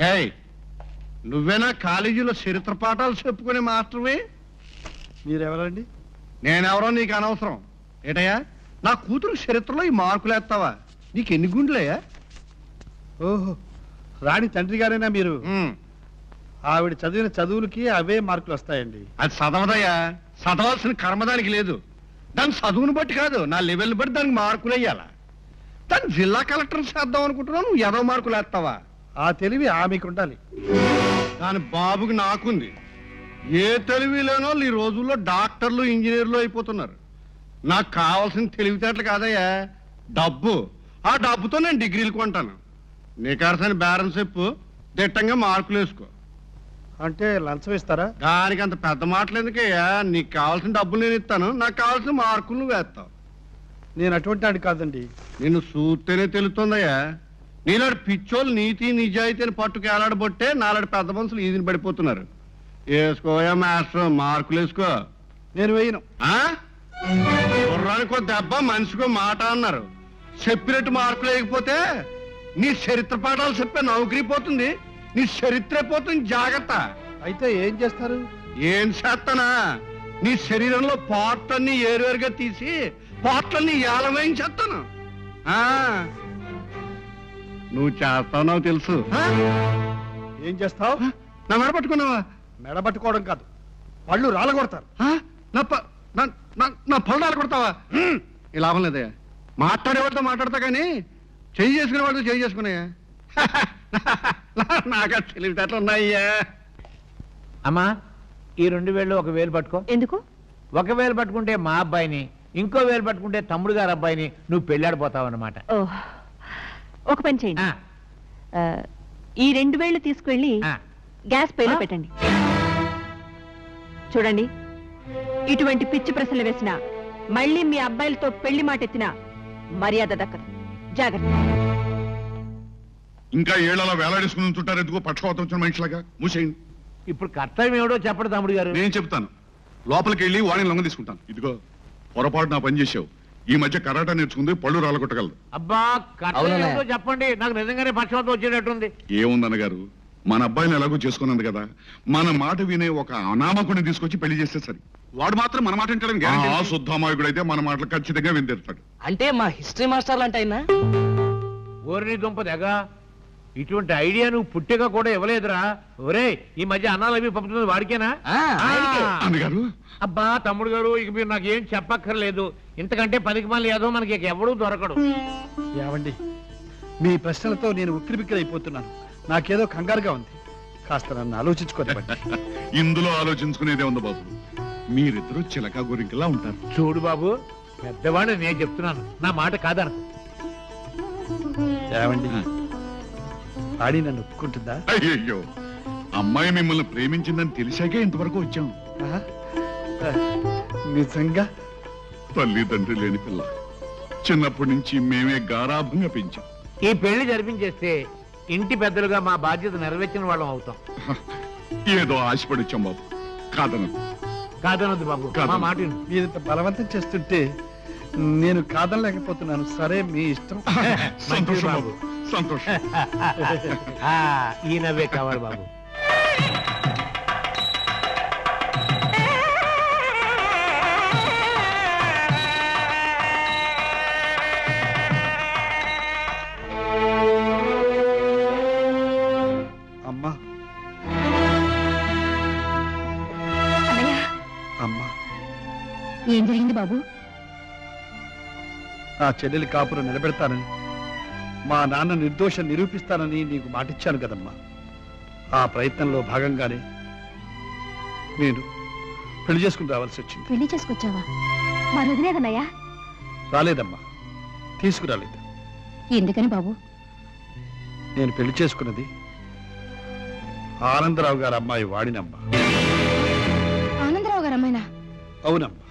ఏయ్, నువ్వేనా కాలేజీలో చరిత్ర పాఠాలు చెప్పుకునే మాస్టర్వి? మీరెవరండి? నేనెవరో నీకు అనవసరం. ఏటయ్యా, నా కూతురు చరిత్రలో ఈ మార్కులు వేస్తావా? నీకు ఎన్ని గుండెలయ్యా? ఓహో, రాణి తండ్రి గారైనా మీరు? ఆవిడ చదివిన చదువులకి అవే మార్కులు వస్తాయండి. అది చదవదయ్యా, చదవాల్సిన కర్మదానికి లేదు. దాని చదువును బట్టి కాదు, నా లెవెల్ని బట్టి దానికి మార్కులు వేయాలా. దాన్ని జిల్లా కలెక్టర్ చేద్దాం అనుకుంటున్నావు, నువ్వు ఎదవ మార్కులు వేస్తావా? ఆ తెలివి ఆమెకు ఉండాలి. దాని బాబుకి నాకుంది. ఏ తెలివి లేనో ఈ రోజుల్లో డాక్టర్లు ఇంజనీర్లు అయిపోతున్నారు. నాకు కావాల్సిన తెలివితేటలు కాదయ్యా, డబ్బు. ఆ డబ్బుతో నేను డిగ్రీలు కొంటాను. నీకరసని బేరం చెప్పు, దిట్టంగా మార్కులు వేసుకో. అంటే లంచం ఇస్తారా? దానికి అంత పెద్ద మాటలు ఎందుకయ్యా? నీకు కావాల్సిన డబ్బులు నేను ఇస్తాను, నాకు కావాల్సిన మార్కులు నువ్వు వేస్తావు. నేను అటువంటి వాడిని కాదండి. నిన్ను చూస్తేనే తెలుస్తుందయ్యా. నీలాంటి పిచ్చోళ్ళు నీతి నిజాయితీని పట్టుకు ఏలాడబట్టే నాలాంటి పెద్ద మనుషులు ఈదిని పడిపోతున్నారు. వేసుకోయా మాస్టర్, మార్కులు వేసుకో. నేను వేయను. గుర్రానికో దెబ్బ మనిషికో మాట అన్నారు. చెప్పినట్టు మార్కులు వేయకపోతే నీ చరిత్ర పాఠాలు చెప్పే నౌకరీ పోతుంది, నీ చరిత్ర పోతుంది. జాగ్రత్త. అయితే ఏం చేస్తారు? ఏం చేస్తానా, నీ శరీరంలో పార్ట్లన్నీ ఏరువేరుగా తీసి పార్ట్లన్నీ ఏలవేయించేస్తాను. నువ్వు చేస్తావు, నాకు తెలుసు. ఏం చేస్తావు? నా మెడ పట్టుకున్నావా? మెడబట్టుకోవడం కాదు, పళ్ళు రాలగొడతారు. నా పళ్ళు రాలగొడతావా? ఈ లాభం లేదయ్యా. మాట్లాడేవాడితో మాట్లాడతా కానీ చెయ్యి చేసుకునే వాడితో చెయ్యి చేసుకున్నాయా? నాకు తెలివితేటలు ఉన్నాయ్యా. అమ్మా, ఈ 2000 ఒక వేలు పట్టుకో. ఎందుకు? 1000 పట్టుకుంటే మా అబ్బాయిని, ఇంకో 1000 పట్టుకుంటే తమ్ముడు గారు అబ్బాయిని నువ్వు పెళ్ళాడిపోతావు అన్నమాట. ఒక పని చేయండి, ఈ 2000 తీసుకువెళ్ళి గ్యాస్ పైలో పెట్టండి. చూడండి, ఇటువంటి పిచ్చి ప్రశ్నలు వేసినా మళ్ళీ మీ అబ్బాయిలతో పెళ్లి మాట ఎత్తినా మర్యాద దక్కదు. జాగ్రత్త. ఇంకా ఏళ్లలో వేలాడేసుకుని ఉంటుంటారు. ఎందుకో పక్షపాతం వచ్చిన మనిషిలాగా మూసేయండి. ఇప్పుడు కర్తవ్యం ఏమిటో చెప్పడు తమ్ముడు గారు. నేను చెప్తాను, లోపలికి వెళ్ళి వాడిని లొంగ తీసుకుంటాను. ఇదిగో, పొరపాటు నా పని చేసావు. ఈ మధ్య కరాటా నేర్చుకుంది, పళ్ళు రాలగొట్టగలదు. అబ్బా, కర్తవ్యం ఏమిటో చెప్పండి. నాకు నిజంగానే పక్షపాతం వచ్చేటట్టుంది. ఏముందన్నగారు, మన అబ్బాయిని ఎలాగో చేసుకున్నది కదా, మన మాట వినే ఒక అనామకుడిని తీసుకొచ్చి పెళ్లి చేస్తే సరి. వాడు మాత్రం మన మాట వింటాడని శుద్ధామాయకుడైతే మన మాటలు ఖచ్చితంగా వింటేస్తాడు. అంటే మా హిస్టరీ మాస్టర్లు అంటే అయినా ఓరిని దుంపదగా, ఇటువంటి ఐడియా నువ్వు పుట్టిగా కూడా ఇవ్వలేదురా. ఒరే, ఈ మధ్య అన్నాలు అవి పంపుతుంది వాడికేనా? అన్నగారు, అబ్బా తమ్ముడు గారు, ఇక మీరు నాకు ఏం చెప్పక్కర్లేదు. ఇంతకంటే 10కి మళ్ళీ ఏదో మనకి ఎవడూ దొరకడు. ఏవండి, మీ ప్రశ్నలతో నేను ఉక్కిరిబిక్కిరైపోతున్నాను. నాకేదో కంగారుగా ఉంది. కాస్త నన్ను ఆలోచించుకోనివ్వండి. ఇందులో ఆలోచించుకునేదే ఉంది బాబు. మీరిద్దరూ చిలక గురింకిలా ఉంటారు. చూడు బాబు, పెద్దవాడిని నేను చెప్తున్నాను, నా మాట కాదనకు. ఏవండి, ఆడి నన్ను ఒప్పుకుంటుందా? అయ్యో, అమ్మాయి మిమ్మల్ని ప్రేమించిందని తెలిసాకే ఇంతవరకు వచ్చాం. నిజంగా? తల్లిదండ్రి లేని పిల్ల, చిన్నప్పటి నుంచి మేమే గారాభంగా పెంచాం. ఈ పెళ్లి జరిపించేస్తే ఇంటి పెద్దలుగా మా బాధ్యత నెరవేర్చిన వాళ్ళం అవుతాం. ఏదో ఆశపడి వచ్చాం బాబు, కాదనదు. కాదనొద్దు బాబు, మా మాట విను. మీరింత బలవంతం చేస్తుంటే నేను కాదనలేకపోతున్నాను. సరే, మీ ఇష్టం. సంతోషం బాబు, సంతోషం. ఈ నవ్వే కావాలి బాబు. అమ్మా, అమ్మా, ఏం జరిగింది బాబు? నా చెల్లెలి కాపురం నిలబెడతానని, మా నాన్న నిర్దోషం నిరూపిస్తానని నీకు మాటిచ్చాను కదమ్మా. ఆ ప్రయత్నంలో భాగంగానే నేను పెళ్లి చేసుకుని రావాల్సి వచ్చింది. పెళ్లి చేసుకొచ్చావా? మరి వదిలేదన్నయ్యా? రాలేదమ్మా, తీసుకురాలేదు. ఎందుకని బాబు? నేను పెళ్లి చేసుకున్నది ఆనందరావు గారు అమ్మాయి వాడినమ్మా. ఆనందరావు గారు అమ్మాయినా? అవునమ్మా.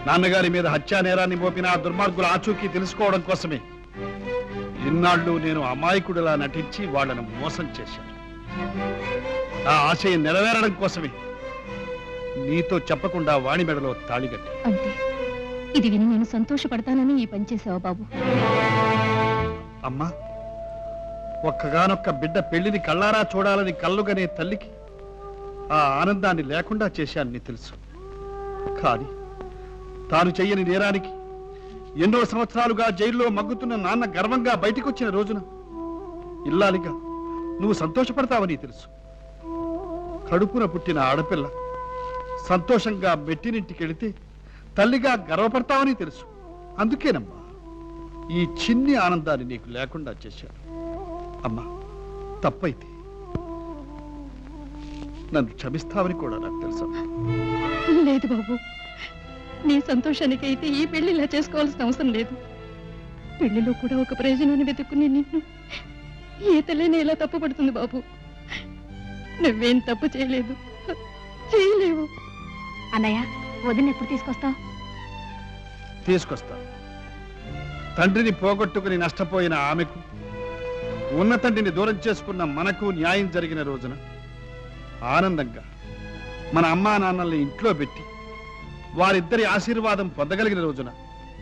నాన్నగారి మీద హత్యా నేరాన్ని మోపిన ఆ దుర్మార్గుల ఆచూకీ తెలుసుకోవడం కోసమే ఇన్నాళ్ళు నేను అమాయకుడిలా నటించి వాళ్ళను మోసం చేశాను. ఆ ఆశయం నెరవేరడం కోసమే నీతో చెప్పకుండా వాణి మెడలో తాళిగట్టి. అంటే ఇది విని నేను సంతోషపడతానని ఈ పని చేసావా బాబు? అమ్మా, ఒక్కగానొక్క బిడ్డ పెళ్లిని కళ్ళారా చూడాలని కళ్ళుగనే తల్లికి ఆ ఆనందాన్ని లేకుండా చేశాను నీ తెలుసు. కానీ తాను చెయ్యని నేరానికి ఎన్నో సంవత్సరాలుగా జైల్లో మగ్గుతున్న నాన్న గర్వంగా బయటికొచ్చిన రోజున ఇల్లాలిగా నువ్వు సంతోషపడతావని తెలుసు. కడుపున పుట్టిన ఆడపిల్ల సంతోషంగా మెట్టినింటికెళితే తల్లిగా గర్వపడతావని తెలుసు. అందుకేనమ్మా ఈ చిన్ని ఆనందాన్ని నీకు లేకుండా చేశాను. అమ్మా, తప్పైతే నన్ను క్షమిస్తావని కూడా నాకు తెలుసు. లేదు బాబు, నీ సంతోషానికి అయితే ఈ పెళ్లి ఇలా చేసుకోవాల్సిన అవసరం లేదు. పెళ్లిలో కూడా ఒక ప్రయోజనాన్ని వెతుక్కుని నిన్ను ఏ తల్లిని ఎలా తప్పుపడుతుంది బాబు? నువ్వేం తప్పు చేయలేదు, చేయలేవు. అన్నయ్య, వదిన ఎప్పుడు తీసుకొస్తావు? తీసుకొస్తా. తండ్రిని పోగొట్టుకుని నష్టపోయిన ఆమెకు, ఉన్న తండ్రిని దూరం చేసుకున్న మనకు న్యాయం జరిగిన రోజున ఆనందంగా మన అమ్మా నాన్నల్ని ఇంట్లో పెట్టి వారిద్దరి ఆశీర్వాదం పొందగలిగిన రోజున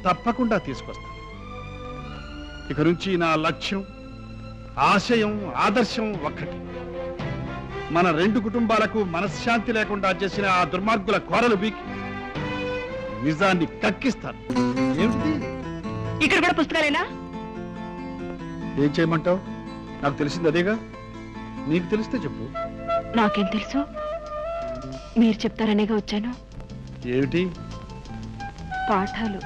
తప్పకుండా తీసుకొస్తా. ఇక నుంచి నా లక్ష్యం, ఆశయం, ఆదర్శం ఒక్కటి. మన రెండు కుటుంబాలకు మనశ్శాంతి లేకుండా చేసిన ఆ దుర్మార్గుల కోరలు బీకి నిజాన్ని కక్కిస్తాను. ఏమిటి ఇక్కడ కూడా పుస్తకాలేనా? ఏం చేయమంటావు? నాకు తెలిసింది అదేగా. నీకు తెలిస్తే చెప్పు. నాకేం తెలుసు? మీరు చెప్తారనేగా వచ్చాను. ఏమిటి? పాఠాలు.